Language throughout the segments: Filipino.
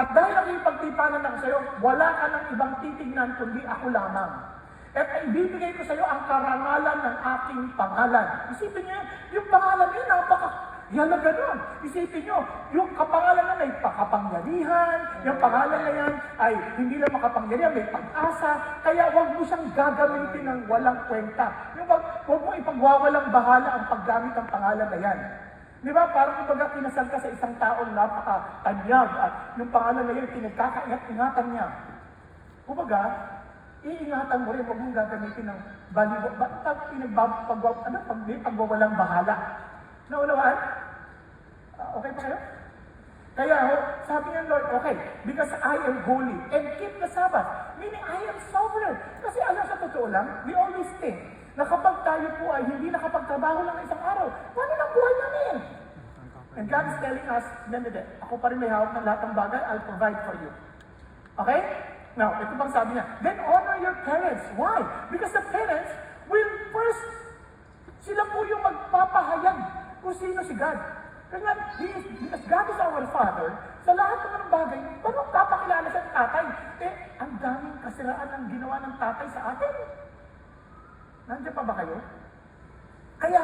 At dahil nakipagtipanan ako sa'yo, wala ka ng ibang titignan kundi ako lamang. At ibibigay ko sa'yo ang karangalan ng aking pangalan. Isipin niyo, yung pangalan niya, napaka-halaga nun. Isipin niyo, yung kapangalan na may pakapangyarihan, yung pangalan na yan ay hindi lang makapangyarihan, may pag-asa. Kaya huwag mo siyang gagamitin ng walang kwenta. Yung huwag mo ipagwawalang bahala ang paggamit ng pangalan na yan. Di ba? Parang kumbaga kinasal ka sa isang taong napaka-tanyag at yung pangalan na yun, pinagkakaingat-ingatan niya. Kumbaga, iingatan mo rin, huwag mong gagamitin ng pagwawalang bahala. Naunawaan? Okay pa kayo? Kaya sabi ng Lord, okay, because I am holy and keep the Sabbath, meaning I am sovereign. Kasi alam sa totoo lang, we always think na kapag tayo po ay hindi nakapagtrabaho lang isang araw, paano ng buhay namin? And God is telling us, hindi, ako pa rin may hawak ng lahat ng bagay, I'll provide for you. Okay? Now, ito pang sabi niya, then honor your parents. Why? Because the parents will first, sila po yung magpapahayag kung sino si God. Because God is our Father, sa lahat ng bagay, paano papakilala siya ng tatay? Ang daming kasiraan ang ginawa ng tatay sa atin. Nandiyan pa ba kayo? Kaya,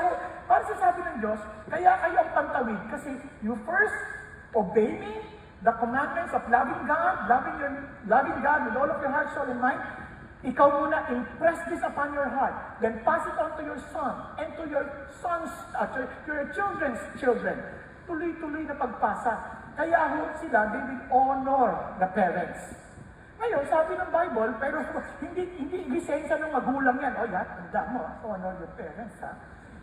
para sa sabi ng Diyos, kaya kayo ang pantawid kasi you first obey me, the commandments of loving God with all of your heart, soul, and mind. Ikaw muna, impress this upon your heart, then pass it on to your son, and to your sons, to your children's children. Tuloy-tuloy na pagpasa. Kaya sila, they will honor the parents. Ngayon, sabi ng Bible, pero hindi lisensya ng magulang yan. O yan, tanda mo, honor your parents, ha?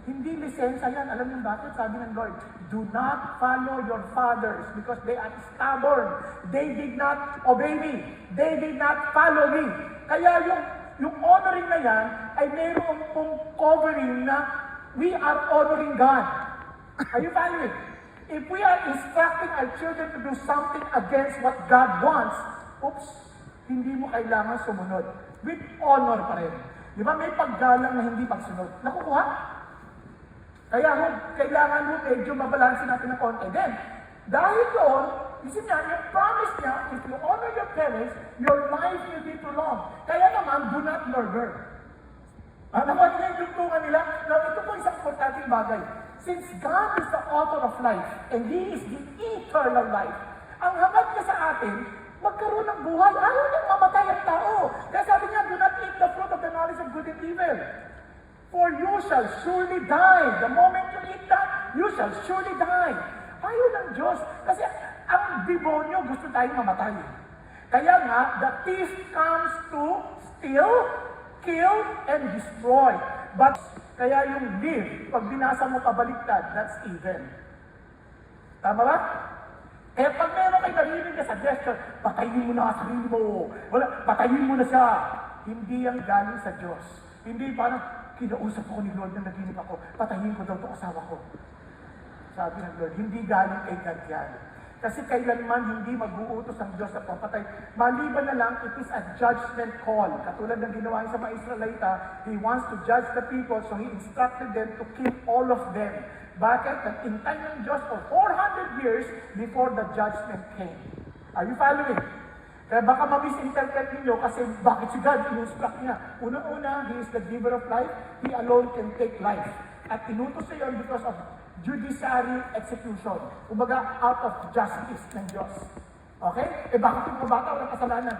Hindi lisensya yan. Alam niyo bakit? Sabi ng Lord, do not follow your fathers because they are stubborn. They did not obey me. They did not follow me. Kaya yung honoring na yan ay mayroon pong covering na we are honoring God. Are you following? If we are instructing our children to do something against what God wants, hindi mo kailangan sumunod. With honor pa rin. Di ba may paggalang na hindi pagsunod? Nakukuha? Kaya kailangan medyo mabalansin natin ng konti. Then, dahil doon, isip niya, yung promise niya, if you honor your parents, your life will be prolonged. Kaya naman, do not murder. Naman niya yung tungtungan nila. Now, ito po isang importanteng bagay. Since God is the author of life, and He is the eternal life, ang hangad niya sa atin, magkaroon ng buhay. Ayaw niyang mamatay ang tao. Kaya sabi niya, do not eat the fruit of the knowledge of good and evil. For you shall surely die. The moment you eat that, you shall surely die. Ayaw ng Diyos. Kasi ang demonyo gusto tayong mamatay. Kaya nga, the thief comes to steal, kill, and destroy. But, kaya yung live, pag binasa mo kabaliktad, that's evil. Tama ba? Kaya pag meron kayo narinig na suggestion, patayin mo na sarili mo. Patayin mo na siya. Hindi yan galing sa Diyos. Hindi parang, kinausap ako ni Lord na naginip ako, patayin ko daw ito asawa ko. Sabi ng Lord, hindi galing kay God yan. Kasi kailanman hindi mag-uutos ang Diyos sa papatay. Maliban na lang, it is a judgment call. Katulad ng ginawa niya sa mga Israelita, He wants to judge the people, so He instructed them to kill all of them. Bakit? Nag-intay ng Diyos for 400 years before the judgment came. Are you following? Kaya baka ma-misinterpret ninyo kasi bakit si God in-instruct niya? Una-una, He is the giver of life. He alone can take life. At inutos siya yun because of judiciary execution. Kumbaga, out of justice ng Diyos. Okay? Bakit yung kabata walang kasalanan?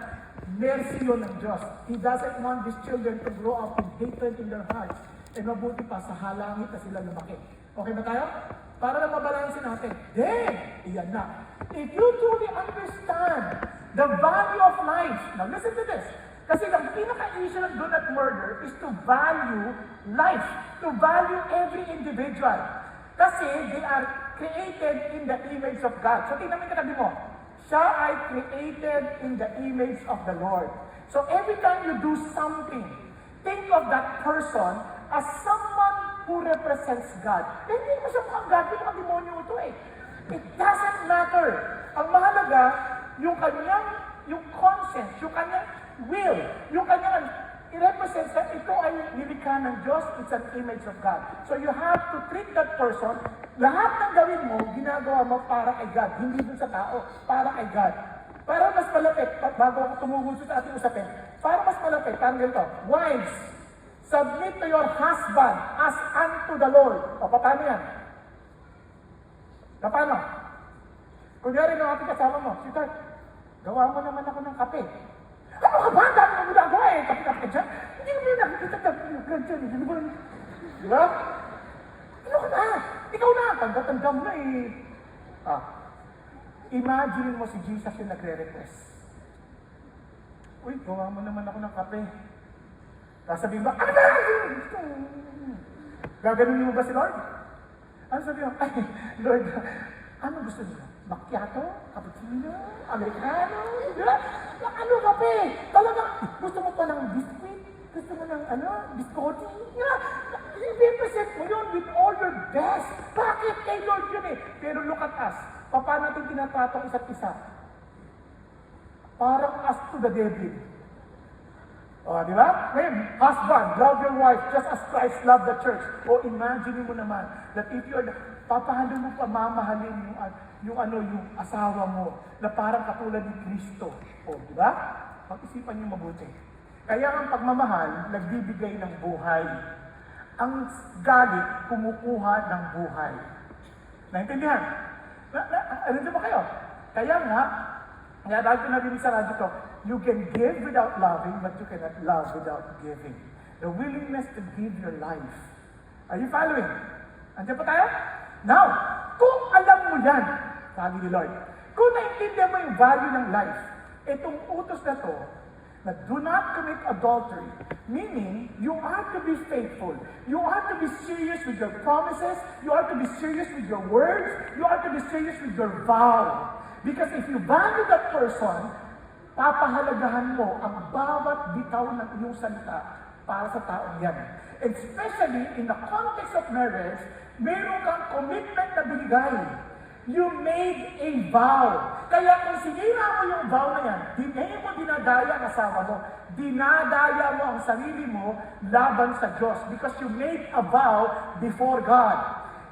Mercy yun ng Diyos. He doesn't want these children to grow up with hatred in their hearts. Mabuti pa sa halangit na sila lumaki. Okay ba tayo? Para na mabalansin natin. Then, iyan na. If you truly understand the value of life, now listen to this. Kasi ang pinaka-issue ng do not murder is to value life, to value every individual. Kasi they are created in the image of God. So tingnan mo yung katabi mo. Siya ay created in the image of the Lord. So every time you do something, think of that person as someone who represents God. Hindi mo siya mukhang God, yung mga demonyo ito eh. It doesn't matter. Ang mahalaga, yung conscience, yung kanyang will, yung kanyang i-represent na ito ay nilikha ng Diyos, it's an image of God. So you have to treat that person, lahat ng gawin mo, ginagawa mo para kay God, hindi dun sa tao, para kay God. mas malapit, bago ako tumugon sa ating usapin, para mas malapit, parang ganito, wives, submit to your husband as unto the Lord. O, paano yan? Paano? Kunyari ng ating kasama mo, sweetheart, gawa mo naman ako ng kape. Ano ka ba? Dami mo ginagawa eh. Kape-kape ka dyan. Hindi mo yung nakikita dyan. Di ba? Di ba? Ano ka na? Ikaw na. Tanda-tanda mo na eh. Imagine mo si Jesus yung nagre-request. Uy, gawa mo naman ako ng kape. Sasabihin ba, ano ba? Gaganunin mo ba si Lord? Ano sabi mo? Ay, Lord, ano gusto niyo? Macchiato? Cappuccino? Americano? Diba? Ano kape? Talagang gusto mo pa ng biscuit? Gusto mo ng biscotti? Diba? I-represent mo yun with all your best. Bakit kay Lord yun eh? Pero look at us. Paano natin tinatratong isa't isa? Parang us to the devil. O, di ba? Ngayon, husband, love your wife just as Christ loved the church. O, imagine mo naman that if you're, papaano mo pamamahalin yung asawa mo na parang katulad ni Kristo. O, di ba? Pag-isipan niyo mabuti. Kaya ang pagmamahal, nagbibigay ng buhay. Ang galit, kumukuha ng buhay. Naintindihan? Ano ba kayo? Kaya nga, dahil ko narinig sa radyo to, you can give without loving, but you cannot love without giving. The willingness to give your life. Are you following? Andiyan pa tayo? Now, kung alam mo yan, sabi ni Lord, kung naintindihan mo yung value ng life, itong utos na to, na do not commit adultery, meaning you are to be faithful. You are to be serious with your promises. You are to be serious with your words. You are to be serious with your vow. Because if you value that person, papahalagahan mo ang bawat bitaw ng iyong salita para sa taong yan. Especially in the context of marriage, meron kang commitment na binigay. You made a vow. Kaya kung sinira mo yung vow na yan, hindi mo dinadaya ang asawa mo, dinadaya mo ang sarili mo laban sa Diyos because you made a vow before God.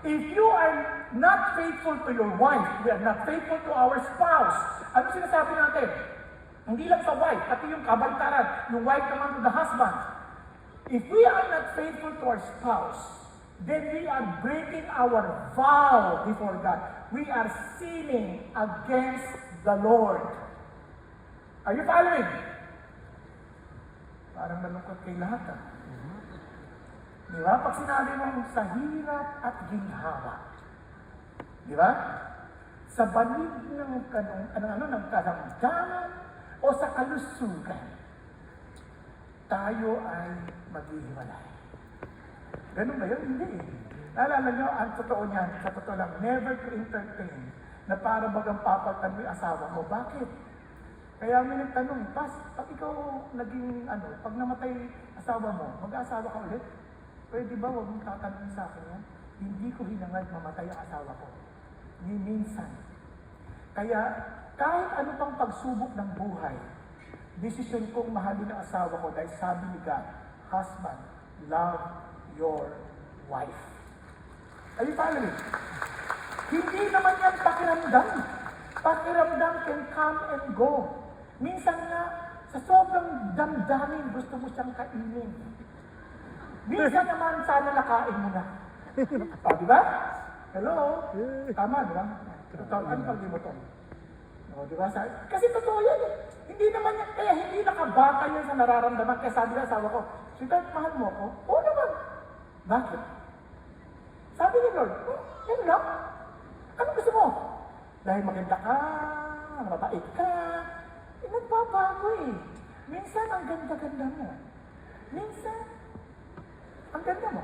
If you are not faithful to your wife, we are not faithful to our spouse. Ano sinasabi natin? Hindi lang sa wife, pati yung kabaliktaran, yung wife naman to the husband. If we are not faithful to our spouse, then we are breaking our vow before God. We are sinning against the Lord. Are you following? Parang malungkot kay lahat ah. Di ba? Pag sinabi mo sa hirap at ginhawa, di ba? Sa banig ng karamdaman o sa kalusugan, tayo ay maghihiwalay. Ganun ba yun? Hindi eh. Naalala nyo, ang totoo niyan, sa totoo lang, never to entertain na para bagang papaltan mo yung asawa mo. Bakit? Kaya may nagtanong, pag ikaw naging, pag namatay asawa mo, mag-aasawa ka ulit? Pwede ba huwag mong tatanungin sa akin yan? Hindi ko hinangad mamatay ang asawa ko. Ni minsan. Kaya, kahit ano pang pagsubok ng buhay, desisyon kong mahalin ang asawa ko dahil sabi ni God, husband, love your wife. Are you following? Hindi naman yan pakiramdam. Pakiramdam can come and go. Minsan nga, sa sobrang damdamin, gusto mo siyang kainin. Minsan naman, sana nakain mo na. Di ba? Hello? Tama, di ba? Totoo, ano pag-limotong? Di ba? Kasi totoo yan eh. Hindi naman yan, kaya hindi nakabata yan sa nararamdaman. Kaya sabi na asawa ko, sweetheart, mahal mo ako? Oo naman. Bakit? Sabi ni Lord, yan lang. Ano gusto mo? Dahil maganda ka, mabait ka, nagbabago eh. Minsan, ang ganda-ganda mo. Minsan, ang ganda mo.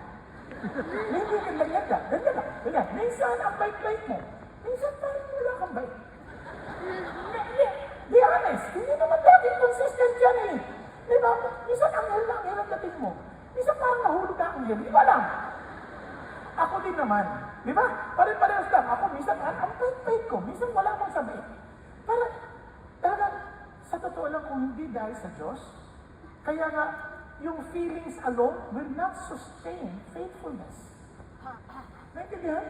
Hindi ganda-ganda. Ganda lang. Ganyan. Minsan, ang bait-bait mo. Minsan, parang wala kang bait. Be honest, hindi naman laging consistent yan eh. Di ba? Minsan, ang hirap ang dating mo. Minsan, parang nahulog na ang hirap. Di ba lang? Ako din naman. Di ba? Pare-parehas lang. Ako, minsan, ang bait-bait ko. Minsan, wala akong sabi. Parang, talagang, sa totoo lang kung hindi dahil sa Diyos, kaya nga, yung feelings alone will not sustain faithfulness. Naintindihan?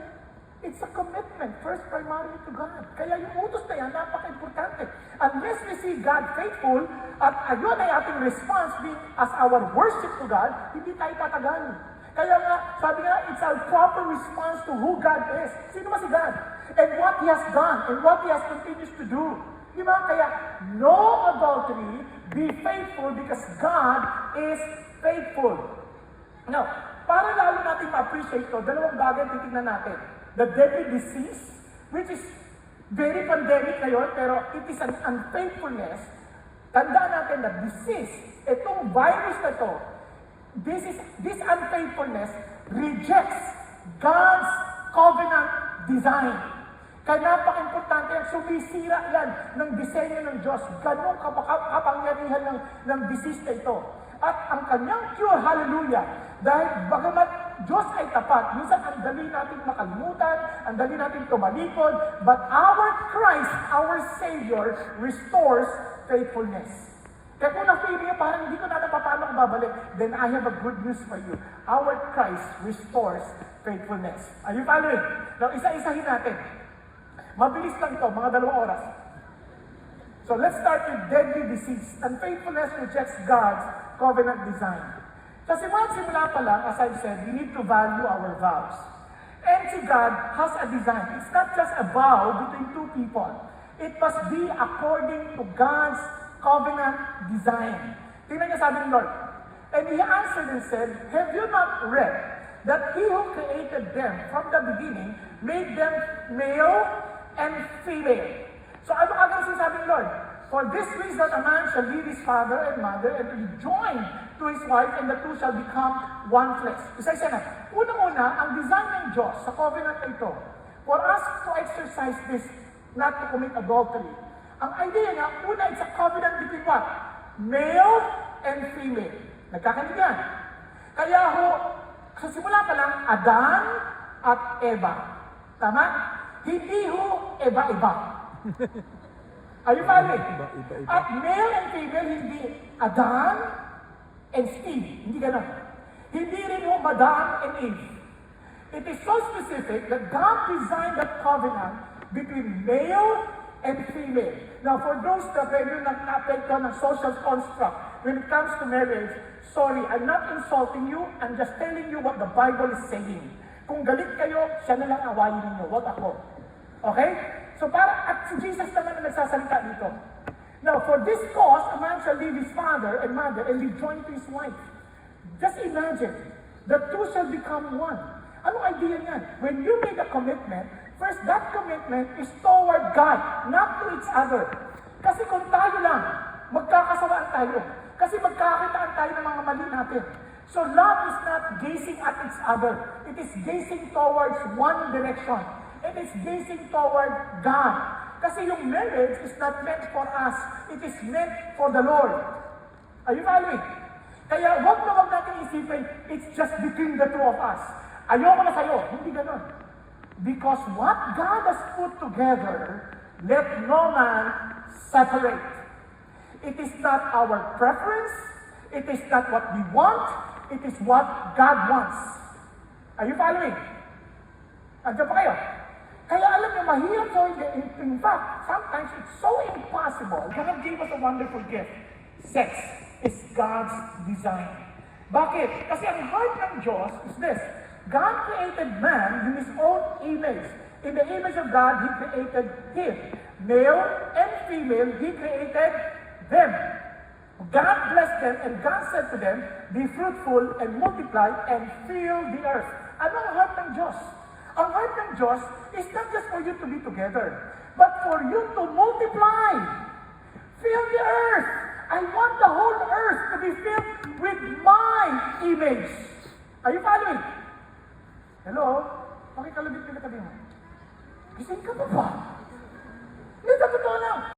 It's a commitment, first primarily to God. Kaya yung utos na yan, napaka-importante. Unless we see God faithful, at ayun ay ating response being as our worship to God, hindi tayo tatagal. Kaya nga, sabi nga, it's our proper response to who God is. Sino ba si God? And what He has done, and what He has continues to do. Di ba? Kaya, no adultery, be faithful because God is faithful. Now, para lalo natin ma-appreciate ito, dalawang bagay titignan natin. The deadly disease, which is very pandemic ngayon, pero it is an unfaithfulness. Tandaan natin na disease, itong virus na ito, this unfaithfulness rejects God's covenant design. Kaya napaka-importante yan, sumisira yan ng disenyo ng Diyos. Ganong kapangyarihan ng disease na ito. At ang kanyang cure, hallelujah, dahil bagamat Diyos ay tapat, minsan ang dali natin makalimutan, ang dali natin tumalikod, but our Christ, our Savior, restores faithfulness. Kaya kung na-feeling niya, parang hindi ko na paano kung babalik, then I have a good news for you. Our Christ restores faithfulness. Are you following? Now, isa-isahin natin. Mabilis lang ito, mga 2 oras. So let's start with deadly disease. Unfaithfulness rejects God's covenant design. Sa simula pa lang, as I've said, we need to value our vows. And si God has a design. It's not just a vow between two people. It must be according to God's covenant design. Tingnan niya sabi ng Lord. And He answered and said, have you not read that He who created them from the beginning made them male and female? So ano agad sinasabi ng Lord? For this reason a man shall leave his father and mother and be joined to his wife, and the two shall become one flesh. Isa-isa na. Unang-una, ang design ng Diyos sa covenant na ito, for us to exercise this, not to commit adultery. Ang idea niya, una, it's a covenant between what? Male and female. Nagkakanig yan. Kaya ho, sa simula pa lang, Adan at Eva. Tama? Hindi ho, iba-iba. Are you following? At male and female, hindi Adan and Steve. Hindi ganon. Hindi rin ho Madam and Eve. It is so specific that God designed that covenant between male and female. Now, for those that medyo nag-apekto ng social construct, when it comes to marriage, sorry, I'm not insulting you, I'm just telling you what the Bible is saying. Kung galit kayo, siya na lang awayin ninyo, wag ako. Okay? So at si Jesus naman ang nagsasalita dito. Now, for this cause, a man shall leave his father and mother and be joined to his wife. Just imagine, the two shall become one. Anong idea niyan? When you make a commitment, first, that commitment is toward God, not to each other. Kasi kung tayo lang, magkakasawaan tayo. Kasi magkakakitaan tayo ng mga mali natin. So love is not gazing at each other. It is gazing towards one direction. It is gazing toward God. Kasi yung marriage is not meant for us. It is meant for the Lord. Are you following? Kaya wag natin isipin, it's just between the two of us. Ayoko na sa'yo. Hindi ganon. Because what God has put together, let no man separate. It is not our preference. It is not what we want. It is what God wants. Are you following? Andiyan pa kayo? Kaya alam niyo, mahirap so in fact, sometimes it's so impossible. God gave us a wonderful gift. Sex is God's design. Bakit? Kasi ang heart ng Diyos is this. God created man in His own image. In the image of God, He created him. Male and female, He created them. God blessed them, and God said to them, be fruitful and multiply and fill the earth. Ano ang heart ng Diyos? Ang heart ng Diyos is not just for you to be together, but for you to multiply. Fill the earth. I want the whole earth to be filled with my image. Are you following? Hello? Pakikalabit ka na tabi mo. Gising ka pa ba? Hindi, sa totoo lang.